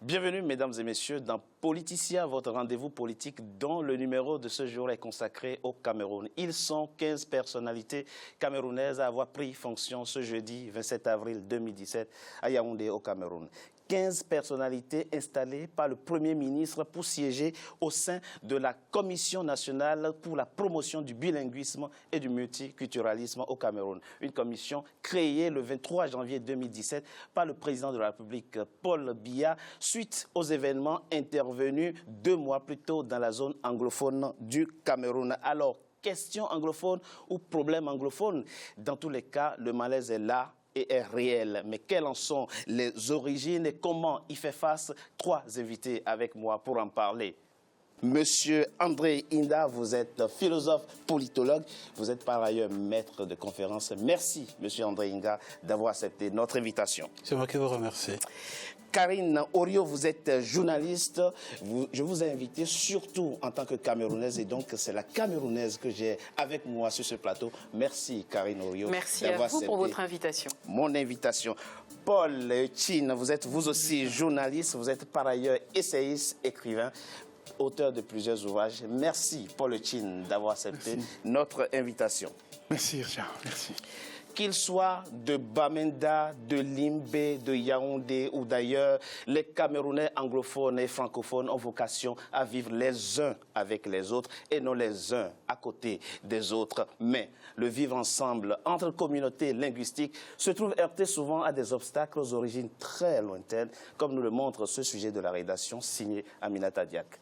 Bienvenue, mesdames et messieurs, dans Politicia, votre rendez-vous politique dont le numéro de ce jour est consacré au Cameroun. Ils sont 15 personnalités camerounaises à avoir pris fonction ce jeudi 27 avril 2017 à Yaoundé, au Cameroun. 15 personnalités installées par le Premier ministre pour siéger au sein de la Commission nationale pour la promotion du bilinguisme et du multiculturalisme au Cameroun. Une commission créée le 23 janvier 2017 par le président de la République, Paul Biya, suite aux événements intervenus 2 mois plus tôt dans la zone anglophone du Cameroun. Alors, question anglophone ou problème anglophone, dans tous les cas, le malaise est là et est réel. Mais quelles en sont les origines et comment y fait face? 3 invités avec moi pour en parler. Monsieur André Inda, vous êtes philosophe, politologue, vous êtes par ailleurs maître de conférence. Merci, monsieur André Inda, d'avoir accepté notre invitation. C'est moi qui vous remercie. Karine Orio, vous êtes journaliste. Je vous ai invité surtout en tant que Camerounaise et donc c'est la Camerounaise que j'ai avec moi sur ce plateau. Merci Karine Orio. Merci à vous pour votre invitation. Mon invitation. Paul Chin, vous êtes vous aussi journaliste, vous êtes par ailleurs essayiste, écrivain, auteur de plusieurs ouvrages. Merci Paul Chin d'avoir accepté notre invitation. Merci Richard, merci. Qu'ils soient de Bamenda, de Limbe, de Yaoundé ou d'ailleurs, les Camerounais anglophones et francophones ont vocation à vivre les uns avec les autres et non les uns à côté des autres. Mais le vivre ensemble entre communautés linguistiques se trouve heurté souvent à des obstacles aux origines très lointaines, comme nous le montre ce sujet de la rédaction signé Aminata Diak.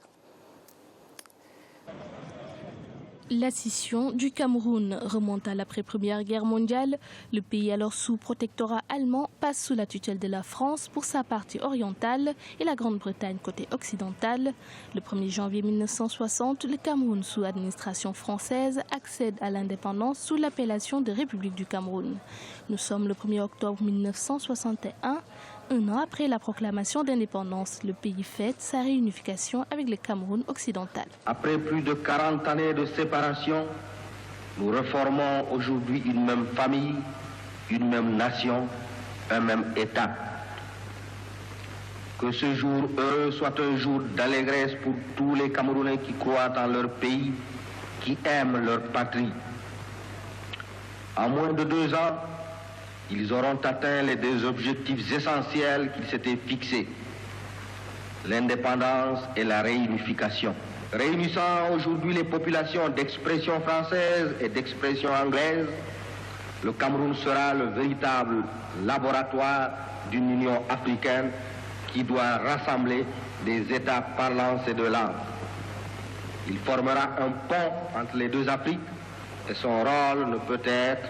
La scission du Cameroun remonte à l'après-première guerre mondiale. Le pays, alors sous protectorat allemand, passe sous la tutelle de la France pour sa partie orientale et la Grande-Bretagne côté occidental. Le 1er janvier 1960, le Cameroun, sous administration française, accède à l'indépendance sous l'appellation de République du Cameroun. Nous sommes le 1er octobre 1961. Un an après la proclamation d'indépendance, le pays fête sa réunification avec le Cameroun occidental. Après plus de 40 années de séparation, nous reformons aujourd'hui une même famille, une même nation, un même État. Que ce jour heureux soit un jour d'allégresse pour tous les Camerounais qui croient en leur pays, qui aiment leur patrie. En moins de 2 ans, ils auront atteint les 2 objectifs essentiels qu'ils s'étaient fixés, l'indépendance et la réunification. Réunissant aujourd'hui les populations d'expression française et d'expression anglaise, le Cameroun sera le véritable laboratoire d'une Union africaine qui doit rassembler des États parlants ces 2 langues. Il formera un pont entre les 2 Afriques et son rôle ne peut être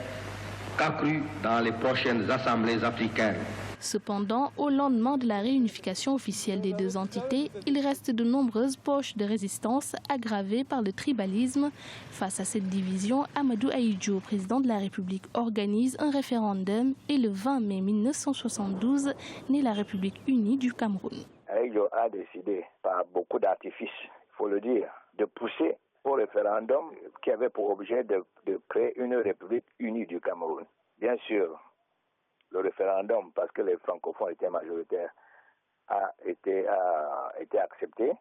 accru dans les prochaines assemblées africaines. Cependant, au lendemain de la réunification officielle des 2 entités, il reste de nombreuses poches de résistance aggravées par le tribalisme. Face à cette division, Amadou Ahidjo, président de la République, organise un référendum et le 20 mai 1972 naît la République unie du Cameroun. Ahidjo a décidé, par beaucoup d'artifices, il faut le dire, de pousser au référendum qui avait pour objet de créer une République unie du Cameroun. Bien sûr, le référendum, parce que les francophones étaient majoritaires, a été accepté.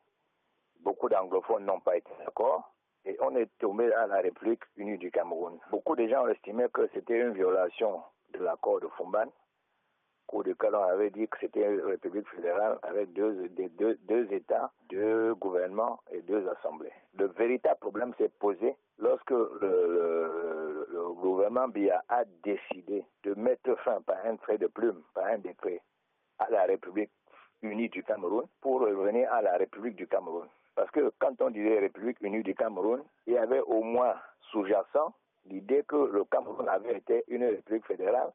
Beaucoup d'anglophones n'ont pas été d'accord. Et on est tombé à la République unie du Cameroun. Beaucoup de gens estimaient que c'était une violation de l'accord de Fumban, au duquel on avait dit que c'était une république fédérale avec deux États, 2 gouvernements et 2 assemblées. Le véritable problème s'est posé lorsque le gouvernement Biya a décidé de mettre fin par un trait de plume, par un décret, à la République unie du Cameroun pour revenir à la République du Cameroun. Parce que quand on disait République unie du Cameroun, il y avait au moins sous-jacent l'idée que le Cameroun avait été une république fédérale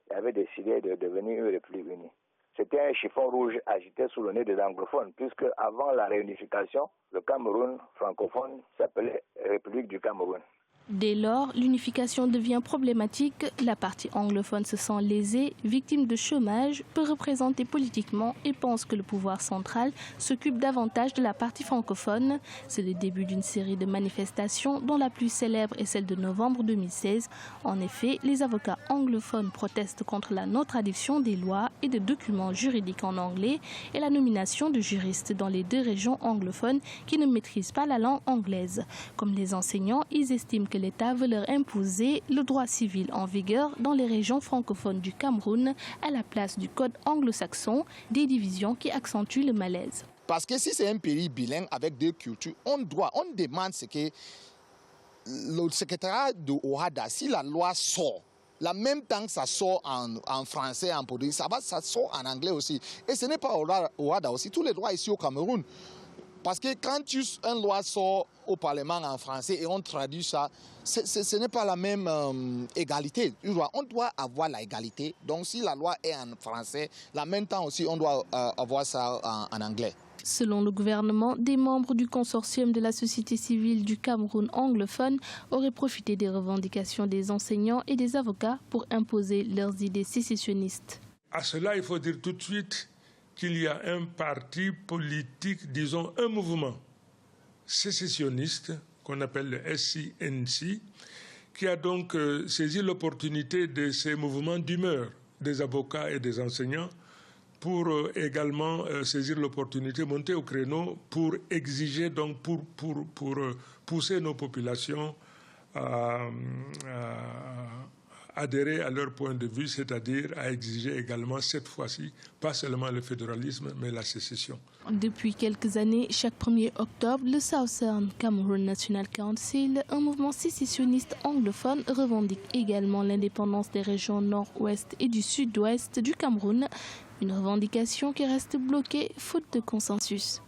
et avait décidé de devenir une république unie. C'était un chiffon rouge agité sous le nez des anglophones, puisque avant la réunification, le Cameroun francophone s'appelait République du Cameroun. Dès lors, l'unification devient problématique. La partie anglophone se sent lésée, victime de chômage, peu représentée politiquement et pense que le pouvoir central s'occupe davantage de la partie francophone. C'est le début d'une série de manifestations dont la plus célèbre est celle de novembre 2016. En effet, les avocats anglophones protestent contre la non-traduction des lois et des documents juridiques en anglais et la nomination de juristes dans les 2 régions anglophones qui ne maîtrisent pas la langue anglaise. Comme les enseignants, ils estiment que l'État veut leur imposer le droit civil en vigueur dans les régions francophones du Cameroun à la place du code anglo-saxon, des divisions qui accentuent le malaise. Parce que si c'est un pays bilingue avec 2 cultures, on demande ce que le secrétariat de OHADA, si la loi sort, la même temps que ça sort en français, en portugais, ça sort en anglais aussi. Et ce n'est pas OHADA aussi, tous les droits ici au Cameroun. Parce que quand une loi sort au Parlement en français et on traduit ça, ce n'est pas la même égalité. On doit avoir l'égalité. Donc si la loi est en français, en même temps aussi on doit avoir ça en anglais. Selon le gouvernement, des membres du consortium de la société civile du Cameroun anglophone auraient profité des revendications des enseignants et des avocats pour imposer leurs idées sécessionnistes. À cela, il faut dire tout de suite qu'il y a un parti politique, disons un mouvement sécessionniste, qu'on appelle le SCNC, qui a donc saisi l'opportunité de ces mouvements d'humeur des avocats et des enseignants pour également saisir l'opportunité, monter au créneau pour exiger, donc pour pousser nos populations à adhérer à leur point de vue, c'est-à-dire à exiger également cette fois-ci, pas seulement le fédéralisme, mais la sécession. Depuis quelques années, chaque 1er octobre, le Southern Cameroon National Council, un mouvement sécessionniste anglophone, revendique également l'indépendance des régions nord-ouest et du sud-ouest du Cameroun, une revendication qui reste bloquée faute de consensus.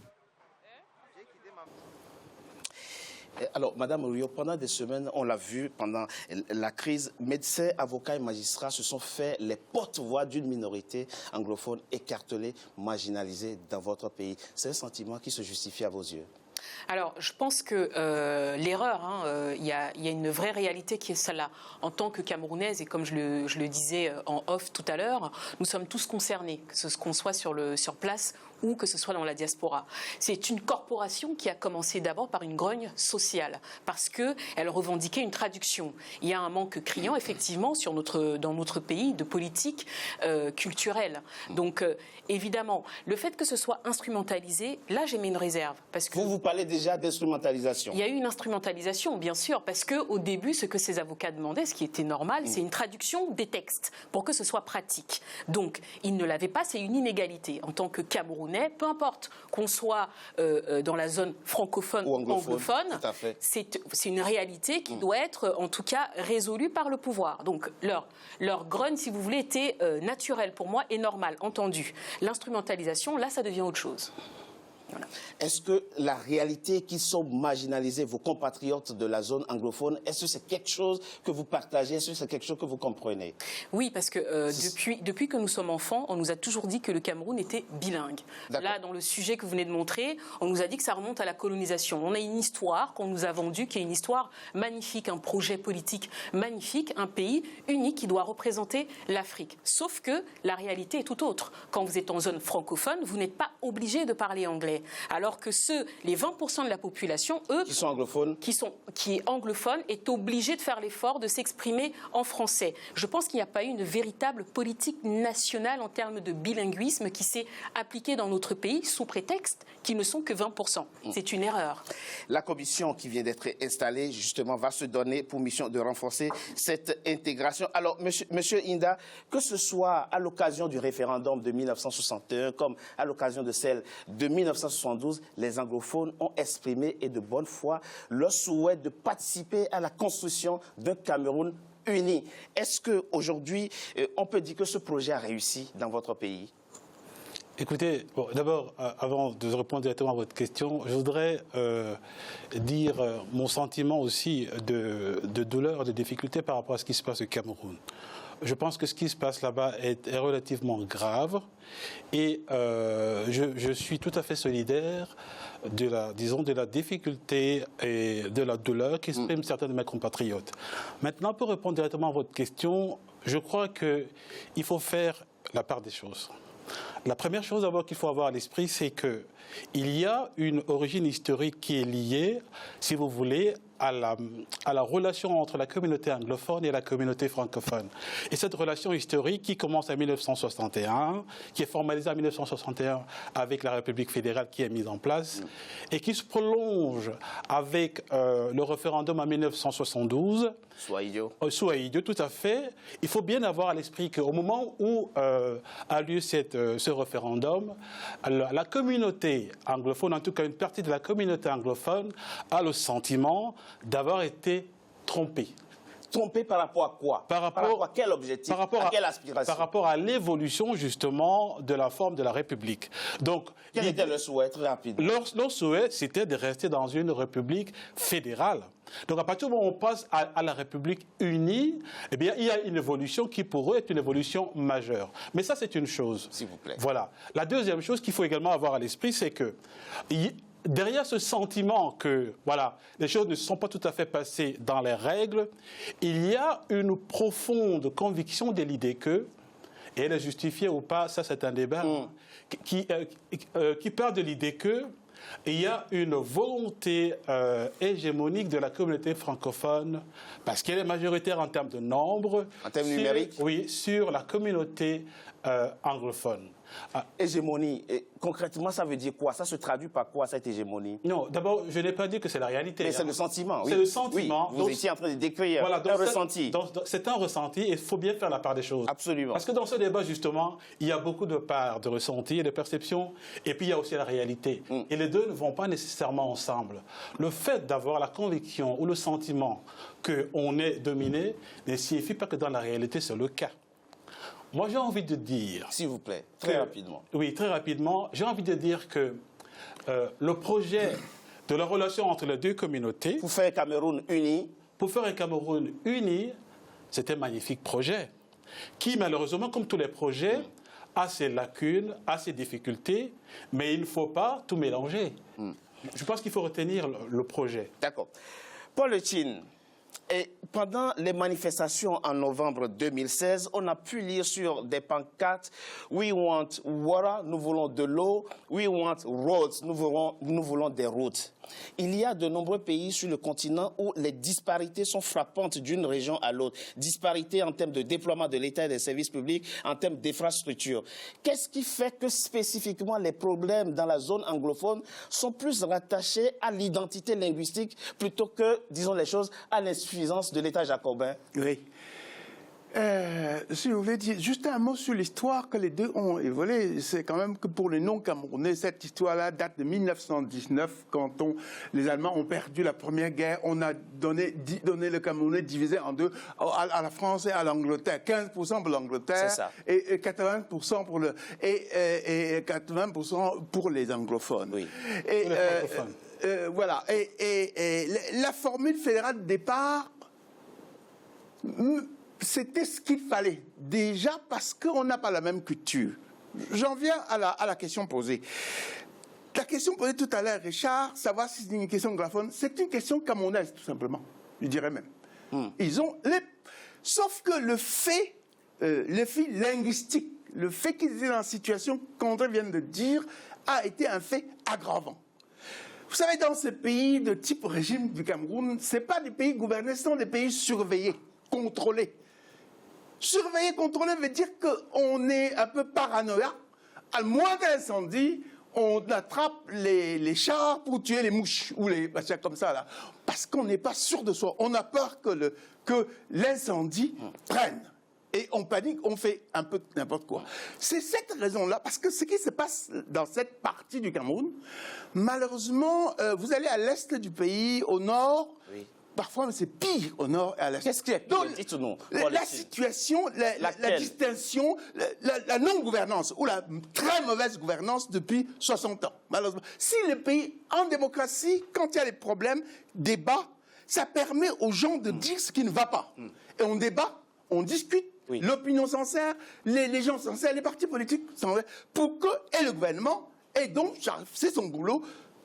Alors, Madame Rio, pendant des semaines, on l'a vu, pendant la crise, médecins, avocats et magistrats se sont fait les porte-voix d'une minorité anglophone écartelée, marginalisée dans votre pays. C'est un sentiment qui se justifie à vos yeux? Alors, je pense que l'erreur, il y a une vraie réalité qui est celle-là. En tant que Camerounaise, et comme je le disais en off tout à l'heure, nous sommes tous concernés, que ce qu'on soit sur place ou que ce soit dans la diaspora. C'est une corporation qui a commencé d'abord par une grogne sociale, parce qu'elle revendiquait une traduction. Il y a un manque criant, effectivement, dans notre pays, de politique culturelle. Donc, évidemment, le fait que ce soit instrumentalisé, là, j'ai mis une réserve. Parce que vous parlez déjà d'instrumentalisation. Il y a eu une instrumentalisation, bien sûr, parce qu'au début, ce que ces avocats demandaient, ce qui était normal, c'est une traduction des textes, pour que ce soit pratique. Donc, ils ne l'avaient pas, c'est une inégalité. En tant que Camerounais, peu importe qu'on soit dans la zone francophone ou anglophone, c'est une réalité qui doit être en tout cas résolue par le pouvoir. Donc leur grogne, si vous voulez, était naturelle pour moi et normale, entendu. L'instrumentalisation, là, ça devient autre chose. Voilà. Est-ce que la réalité qui sont marginalisés, vos compatriotes de la zone anglophone, est-ce que c'est quelque chose que vous partagez, est-ce que c'est quelque chose que vous comprenez? Oui, parce que depuis que nous sommes enfants, on nous a toujours dit que le Cameroun était bilingue. Là, dans le sujet que vous venez de montrer, on nous a dit que ça remonte à la colonisation. On a une histoire qu'on nous a vendue, qui est une histoire magnifique, un projet politique magnifique, un pays unique qui doit représenter l'Afrique. Sauf que la réalité est tout autre. Quand vous êtes en zone francophone, vous n'êtes pas obligé de parler anglais. Alors que les 20% de la population, eux, qui sont anglophones, qui est anglophone, est obligé de faire l'effort de s'exprimer en français. Je pense qu'il n'y a pas eu une véritable politique nationale en termes de bilinguisme qui s'est appliquée dans notre pays sous prétexte qu'ils ne sont que 20%. C'est une erreur. La commission qui vient d'être installée, justement, va se donner pour mission de renforcer cette intégration. Alors, monsieur Inda, que ce soit à l'occasion du référendum de 1961 comme à l'occasion de celle de 1972, les anglophones ont exprimé et de bonne foi leur souhait de participer à la construction d'un Cameroun uni. Est-ce qu'aujourd'hui, on peut dire que ce projet a réussi dans votre pays? Écoutez, d'abord, avant de répondre directement à votre question, je voudrais dire mon sentiment aussi de douleur, de difficulté par rapport à ce qui se passe au Cameroun. Je pense que ce qui se passe là-bas est relativement grave et je suis tout à fait solidaire de la difficulté et de la douleur qu'expriment certains de mes compatriotes. Maintenant, pour répondre directement à votre question, je crois qu'il faut faire la part des choses. La première chose d'abord qu'il faut avoir à l'esprit, c'est qu'il y a une origine historique qui est liée, si vous voulez, à la relation entre la communauté anglophone et la communauté francophone. Et cette relation historique qui commence en 1961, qui est formalisée en 1961 avec la République fédérale qui est mise en place, et qui se prolonge avec le référendum en 1972. Soit idiot, tout à fait. Il faut bien avoir à l'esprit qu'au moment où a lieu ce référendum, la communauté anglophone, en tout cas une partie de la communauté anglophone, a le sentiment d'avoir été trompée. Trompé par rapport à quoi? Par rapport à quel objectif? À quelle aspiration? Par rapport à l'évolution, justement, de la forme de la République. Donc, quel était le souhait, très rapidement? Leur souhait, c'était de rester dans une République fédérale. Donc, à partir du moment où on passe à la République unie, eh bien, il y a une évolution qui, pour eux, est une évolution majeure. Mais ça, c'est une chose. S'il vous plaît. Voilà. La deuxième chose qu'il faut également avoir à l'esprit, c'est que derrière ce sentiment que voilà, les choses ne se sont pas tout à fait passées dans les règles, il y a une profonde conviction de l'idée que, et elle est justifiée ou pas, ça c'est un débat, qui part de l'idée que il y a une volonté hégémonique de la communauté francophone, parce qu'elle est majoritaire en termes de nombre, en termes numériques, oui, sur la communauté anglophone. Hégémonie, et concrètement, ça veut dire quoi? Ça se traduit par quoi, cette hégémonie? Non, d'abord, je n'ai pas dit que c'est la réalité. Mais c'est le sentiment, oui. C'est le sentiment. Oui, vous étiez en train de décrire un ressenti. C'est un ressenti et il faut bien faire la part des choses. Absolument. Parce que dans ce débat, justement, il y a beaucoup de parts de ressenti et de perception, et puis il y a aussi la réalité. Et les deux ne vont pas nécessairement ensemble. Le fait d'avoir la conviction ou le sentiment qu'on est dominé ne signifie pas que dans la réalité, c'est le cas. Moi, j'ai envie de dire... S'il vous plaît, très rapidement. Oui, très rapidement. J'ai envie de dire que le projet de la relation entre les deux communautés... Pour faire un Cameroun uni. Pour faire un Cameroun uni, c'est un magnifique projet qui, malheureusement, comme tous les projets, a ses lacunes, a ses difficultés, mais il ne faut pas tout mélanger. Je pense qu'il faut retenir le projet. D'accord. Paul Lechin, et pendant les manifestations en novembre 2016, on a pu lire sur des pancartes « We want water », nous voulons de l'eau, « We want roads », nous voulons des routes. Il y a de nombreux pays sur le continent où les disparités sont frappantes d'une région à l'autre. Disparités en termes de déploiement de l'État et des services publics, en termes d'infrastructures. Qu'est-ce qui fait que spécifiquement les problèmes dans la zone anglophone sont plus rattachés à l'identité linguistique plutôt que, disons les choses, à l'insuffisance de l'État jacobin? Oui. Si vous voulez dire juste un mot sur l'histoire que les deux ont évolué, c'est quand même que pour les non-camerounais, cette histoire-là date de 1919, quand les Allemands ont perdu la première guerre, on a donné le Camerounais divisé en deux, à la France et à l'Angleterre, 15% pour l'Angleterre et 80% pour et 80% pour les anglophones. Oui. Et, les francophones. Voilà. Et la formule fédérale de départ, c'était ce qu'il fallait, déjà parce qu'on n'a pas la même culture. J'en viens à la question posée. La question posée tout à l'heure, Richard, savoir si c'est une question anglophone, c'est une question camerounaise, tout simplement, je dirais même. Ils ont sauf que le fait linguistique, le fait qu'ils étaient dans la situation qu'André vient de dire, a été un fait aggravant. Vous savez, dans ces pays de type régime du Cameroun, ce n'est pas des pays gouvernés, ce sont des pays surveillés, contrôlés. Surveiller, contrôler veut dire qu'on est un peu paranoïaque. À moindre incendie, on attrape les chars pour tuer les mouches ou les machins comme ça là, parce qu'on n'est pas sûr de soi. On a peur que l'incendie prenne. Et on panique, on fait un peu n'importe quoi. C'est cette raison-là, parce que ce qui se passe dans cette partie du Cameroun, malheureusement, vous allez à l'est du pays, au nord. Oui. Parfois, c'est pire au nord et à l'est. Qu'est-ce qui est pire? Dites-nous. La situation, la distinction, la non-gouvernance ou la très mauvaise gouvernance depuis 60 ans. Malheureusement. Si le pays, en démocratie, quand il y a des problèmes, débat, ça permet aux gens de dire ce qui ne va pas. Et on débat, on discute, l'opinion sincère, les gens sincères, les partis politiques sincères, pour que, et le gouvernement, et donc, c'est son boulot,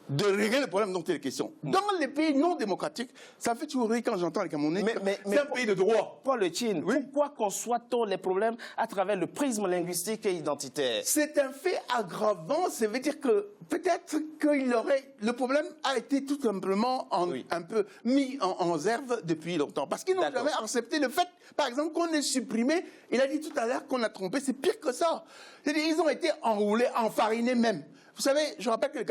de régler le problème dont il est question. Dans les pays non démocratiques, ça fait toujours rire quand j'entends les Camerounais. C'est un pays de droit. Paul Etienne, pourquoi conçoit-on les problèmes à travers le prisme linguistique et identitaire? C'est un fait aggravant. Ça veut dire que peut-être le problème a été tout simplement un peu mis en réserve depuis longtemps. Parce qu'ils n'ont jamais accepté le fait, par exemple, qu'on ait supprimé. Il a dit tout à l'heure qu'on a trompé. C'est pire que ça. C'est-à-dire, ils ont été enroulés, enfarinés même. Vous savez, je rappelle que les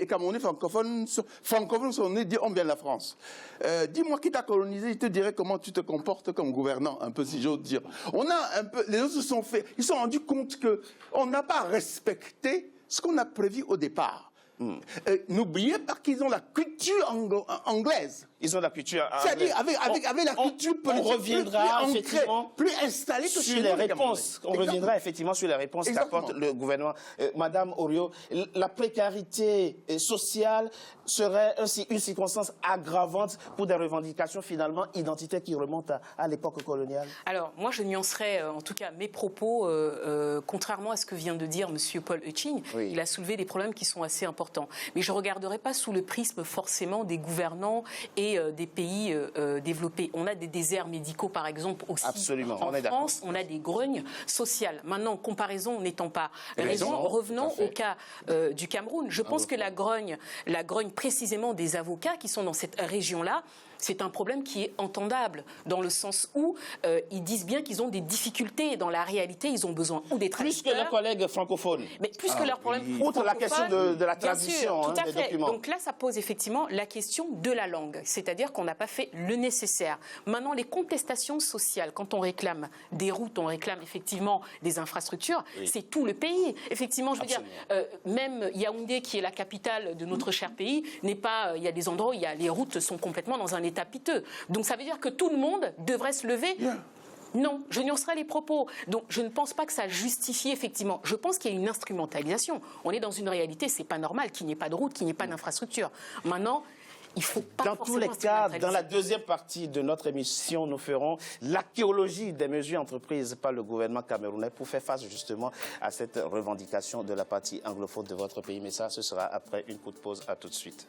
Camerounais francophones sont nés, on vient de la France. Dis-moi qui t'a colonisé, je te dirai comment tu te comportes comme gouvernant, un peu si j'ose dire. Les autres se sont fait, ils se sont rendus compte qu'on n'a pas respecté ce qu'on a prévu au départ. N'oubliez pas qu'ils ont la culture anglaise. Ils ont la culture anglaise. C'est-à-dire avec la culture politique on reviendra plus installée que sur les réponses. On reviendra effectivement sur les réponses qu'apporte le gouvernement. Madame Oriot, la précarité sociale serait aussi une circonstance aggravante pour des revendications finalement identitaires qui remontent à l'époque coloniale. Alors, moi, je nuancerais en tout cas mes propos, contrairement à ce que vient de dire M. Paul Etienne. Il a soulevé des problèmes qui sont assez importants. Mais je ne regarderai pas sous le prisme forcément des gouvernants et des pays développés. On a des déserts médicaux, par exemple, aussi. Absolument, en France, on a des grognes sociales. Maintenant, comparaison n'étant pas raison, revenons au cas du Cameroun. Je pense que la grogne précisément des avocats qui sont dans cette région-là, c'est un problème qui est entendable, dans le sens où ils disent bien qu'ils ont des difficultés. Dans la réalité, ils ont besoin ou des traducteurs... Plus que leurs collègues francophones. Mais plus que leurs problèmes francophones. Outre la question de la traduction tout à des fait. documents. Donc là, ça pose effectivement la question de la langue. C'est-à-dire qu'on n'a pas fait le nécessaire. Maintenant, les contestations sociales, quand on réclame des routes, on réclame effectivement des infrastructures, c'est tout le pays. Effectivement, je veux dire, même Yaoundé, qui est la capitale de notre cher pays, n'est pas... Il y a des endroits où les routes sont complètement dans un état piteux. Donc ça veut dire que tout le monde devrait se lever. Non, je nuancerai les propos. Donc je ne pense pas que ça justifie effectivement. Je pense qu'il y a une instrumentalisation. On est dans une réalité, c'est pas normal qu'il n'y ait pas de route, qu'il n'y ait pas d'infrastructure. Maintenant, il faut pas dans tous les cas, dans la deuxième partie de notre émission, nous ferons l'archéologie des mesures entreprises par le gouvernement camerounais pour faire face justement à cette revendication de la partie anglophone de votre pays. Mais ça, ce sera après une courte pause. À tout de suite.